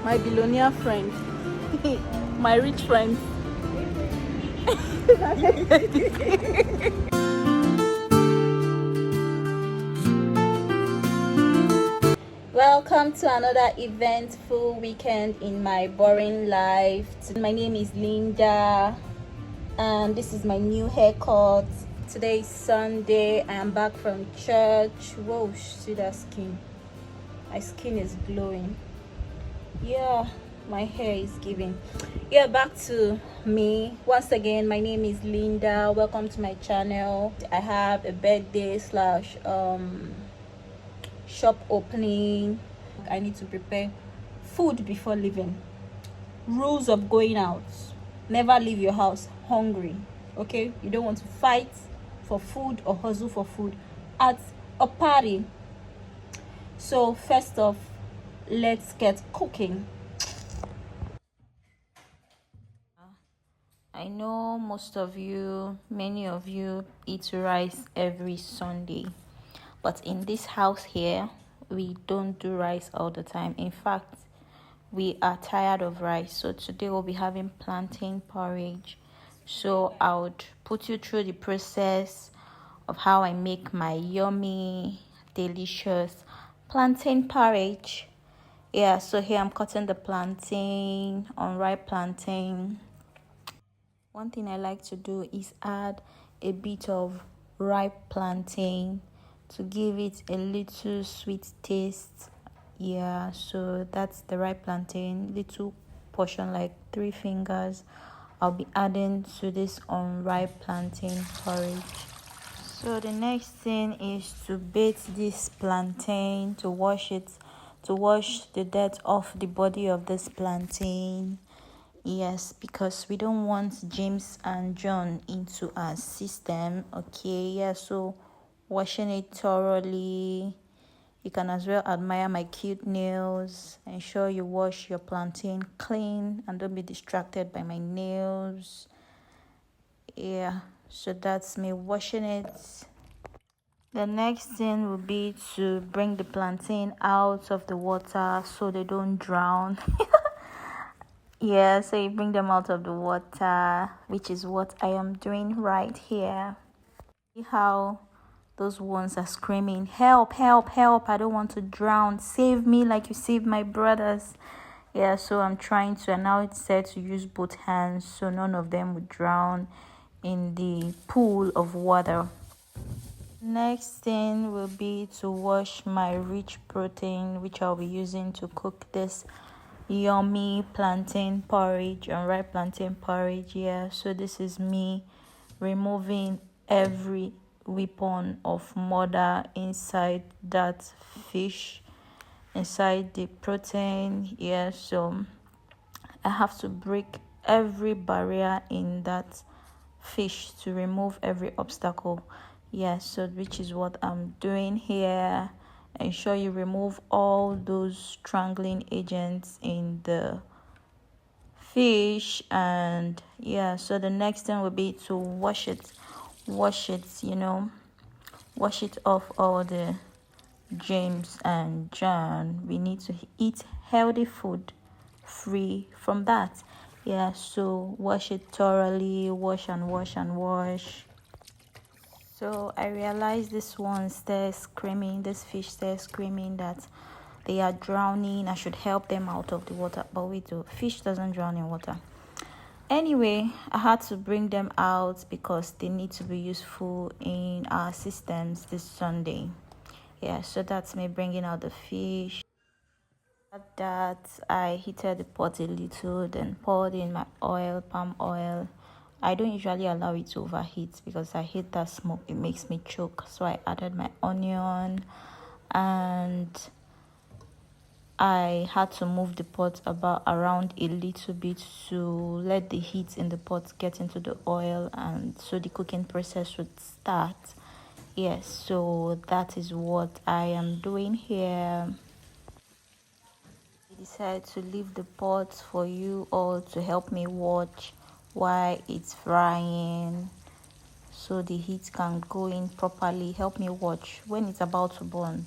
my billionaire friend, my rich friend. Welcome to another eventful weekend in my boring life. My name is Linda, and this is my new haircut. Today is Sunday. I am back from church. Whoa, see that skin. My skin is glowing. Yeah, my hair is giving. Yeah, back to me once again. My name is Linda. Welcome to my channel. I have a birthday slash shop opening. I need to prepare food before leaving. Rules of going out: never leave your house hungry. Okay, you don't want to fight for food or hustle for food at a party. So first off, let's get cooking. I know many of you eat rice every Sunday, but in this house here, we don't do rice all the time. In fact, we are tired of rice. So today we'll be having plantain porridge. So I would put you through the process of how I make my yummy, delicious plantain porridge. Yeah, so here I'm cutting the plantain, unripe plantain. One thing I like to do is add a bit of ripe plantain to give it a little sweet taste. Yeah, so that's the ripe plantain, little portion like 3 fingers. I'll be adding to this unripe plantain porridge. So the next thing is to bait this plantain, to wash the dirt off the body of this plantain. Yes, because we don't want James and John into our system. Okay, yeah, so washing it thoroughly. You can as well admire my cute nails. Ensure you wash your plantain clean and don't be distracted by my nails. Yeah, so that's me washing it. The next thing will be to bring the plantain out of the water so they don't drown. Yeah, so you bring them out of the water, which is what I am doing right here. See how those ones are screaming, help, help, help, I don't want to drown, save me like you saved my brothers. Yeah, so I'm trying to, and now it's said to use both hands so none of them would drown in the pool of water. Next thing will be to wash my rich protein, which I'll be using to cook this yummy plantain porridge, unripe plantain porridge. Yeah, so this is me removing every weapon of murder inside that fish, inside the protein. Yeah, so I have to break every barrier in that fish to remove every obstacle. Yeah, so which is what I'm doing here. Ensure you remove all those strangling agents in the fish. And yeah, so the next thing will be to wash it, wash it off all the James and John. We need to eat healthy food free from that. Yeah, so wash it thoroughly, wash and wash and wash. So I realized this fish stays screaming that they are drowning. I should help them out of the water, but we do. Fish doesn't drown in water. Anyway, I had to bring them out because they need to be useful in our systems this Sunday. Yeah, so that's me bringing out the fish. After that, I heated the pot a little, then poured in my oil, palm oil. I don't usually allow it to overheat because I hate that smoke. It makes me choke. So I added my onion, and I had to move the pot around a little bit to let the heat in the pot get into the oil, and so the cooking process would start. Yes, so that is what I am doing here. I decided to leave the pot for you all to help me watch while it's frying, so the heat can go in properly. Help me watch. When it's about to burn,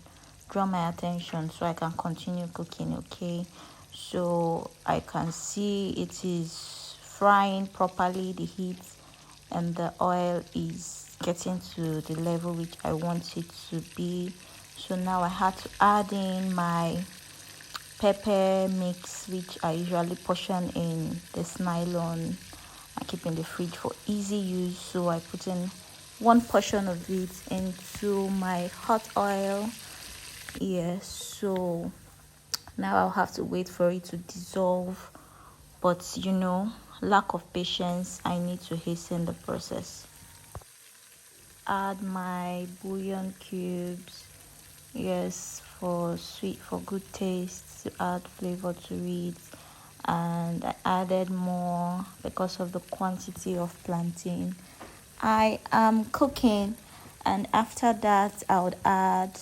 draw my attention so I can continue cooking. Okay, so I can see it is frying properly. The heat and the oil is getting to the level which I want it to be. So now I had to add in my pepper mix, which I usually portion in this nylon I keep in the fridge for easy use. So I put in one portion of it into my hot oil. Yes, so now I'll have to wait for it to dissolve, but lack of patience, I need to hasten the process. Add my bouillon cubes. Yes, for sweet, for good taste, to add flavor to it. And I added more because of the quantity of plantain I am cooking. And after that, I'll add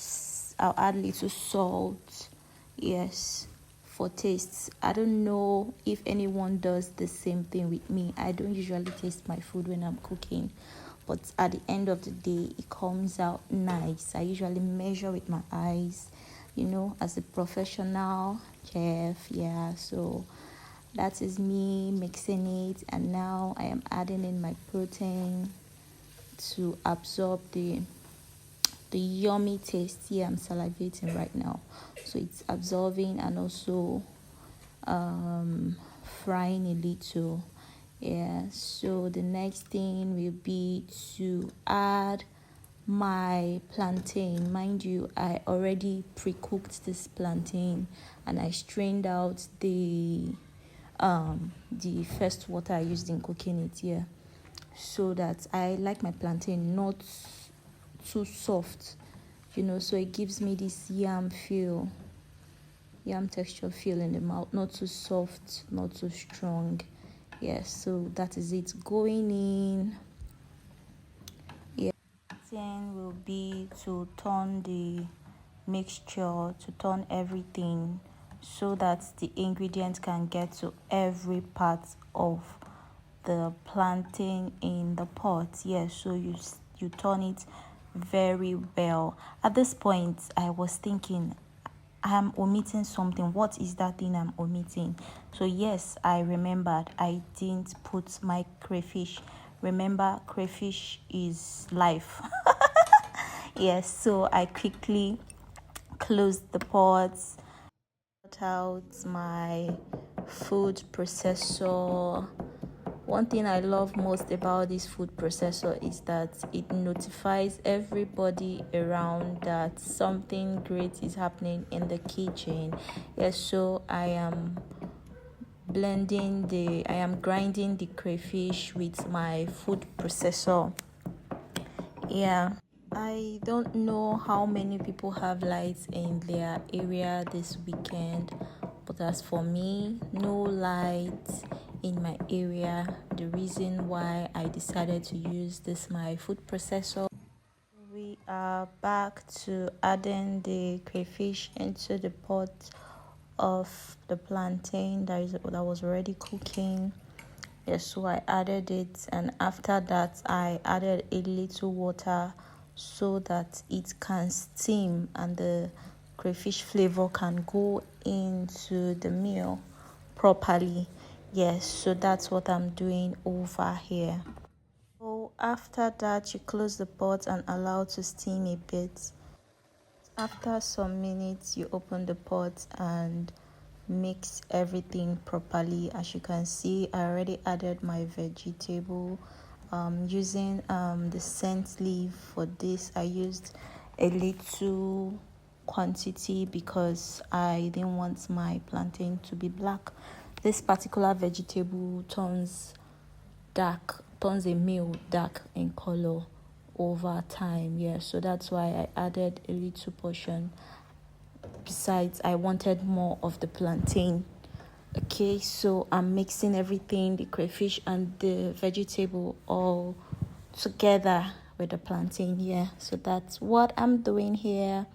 little salt. Yes, for taste. I don't know if anyone does the same thing with me. I don't usually taste my food when I'm cooking, but at the end of the day, it comes out nice. I usually measure with my eyes, as a professional chef. Yeah, so that is me mixing it, and now I am adding in my protein to absorb the yummy taste. Yeah, I'm salivating right now, so it's absorbing and also frying a little. Yeah, so the next thing will be to add my plantain. Mind you, I already pre-cooked this plantain and I strained out the first water I used in cooking it. Yeah, so that I like my plantain not too soft, so it gives me this yam texture feel in the mouth, not too soft, not too strong. Yes, so that is it going in. Yeah, thing will be to turn the mixture, to turn everything so that the ingredient can get to every part of the plantain in the pot. Yes, so you turn it very well. At this point, I was thinking, I'm omitting something. What is that thing I'm omitting? So yes, I remembered I didn't put my crayfish. Remember, crayfish is life. Yes, so I quickly closed the pots, cut out my food processor. One thing I love most about this food processor is that it notifies everybody around that something great is happening in the kitchen. Yes, so I am grinding the crayfish with my food processor. Yeah. I don't know how many people have lights in their area this weekend, but as for me, no lights in my area. The reason why I decided to use my food processor. We are back to adding the crayfish into the pot of the plantain that was already cooking. Yes, so I added it, and after that I added a little water so that it can steam and the crayfish flavor can go into the meal properly. Yes, so that's what I'm doing over here. So after that, you close the pot and allow to steam a bit. After some minutes, you open the pot and mix everything properly. As you can see, I already added my vegetable. Using the scent leaf for this, I used a little quantity because I didn't want my plantain to be black. This particular vegetable turns a meal dark in color over time. Yeah, so that's why I added a little portion. Besides, I wanted more of the plantain. Okay, so I'm mixing everything, the crayfish and the vegetable, all together with the plantain. Yeah, so that's what I'm doing here.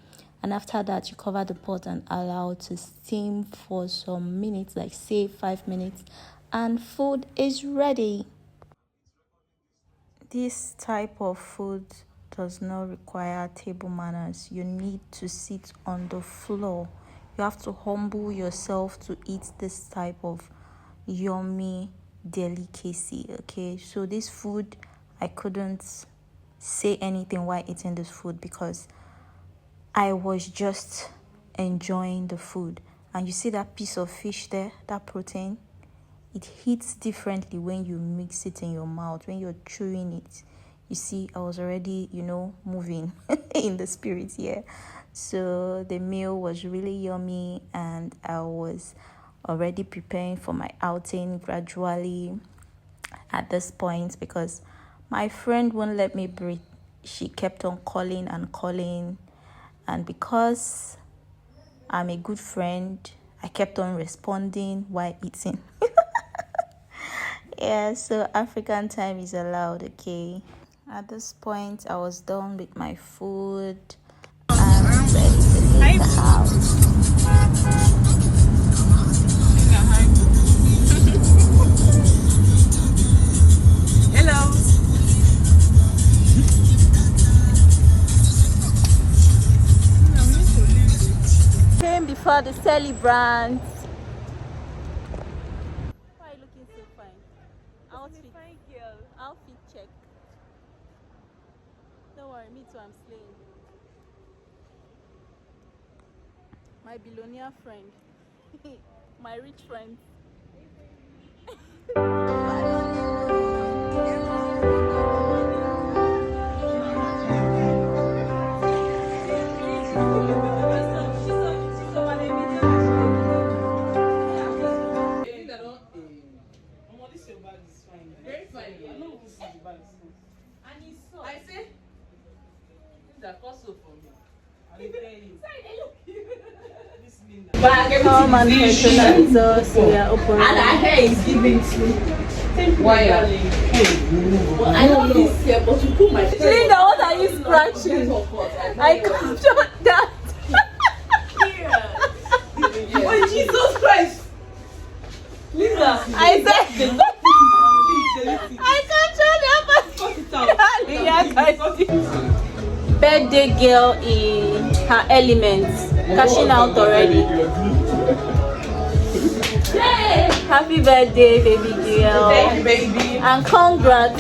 And after that, you cover the pot and allow it to steam for some minutes, like say 5 minutes, and food is ready. This type of food does not require table manners. You need to sit on the floor. You have to humble yourself to eat this type of yummy delicacy. Okay, so this food, I couldn't say anything while eating this food because I was just enjoying the food. And you see that piece of fish there, that protein, it hits differently when you mix it in your mouth, when you're chewing it. You see, I was already, moving in the spirit here. So the meal was really yummy, and I was already preparing for my outing gradually at this point because my friend won't let me breathe. She kept on calling and calling, and because I'm a good friend, I kept on responding while eating. Yeah, so African time is allowed, okay? At this point, I was done with my food and ready to leave the house. Hello. Came before the celebrants. Why are you looking so fine? Outfit, Fine girl. outfit check. Don't worry, me too, I'm slaying. My billionaire friend. My rich friend. Very fine. I know who see the bag. And he saw. I say, these are cost so for me. I will tell you. This mean that. Come and patronize us. We are open. And her hair is giving to. Why? Well, I know this here, but you put my. Linda, what are you scratching? I captured that. Oh, Jesus Christ! Linda, I said. I captured that. cut it out. Yes, I did. Birthday girl in her elements, cashing out already. Yay! Happy birthday, baby girl. Thank you, baby. And congrats.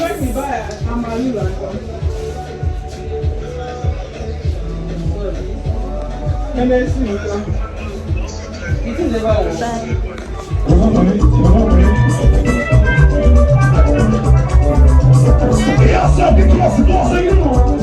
Et à ça, des classes dans un nom.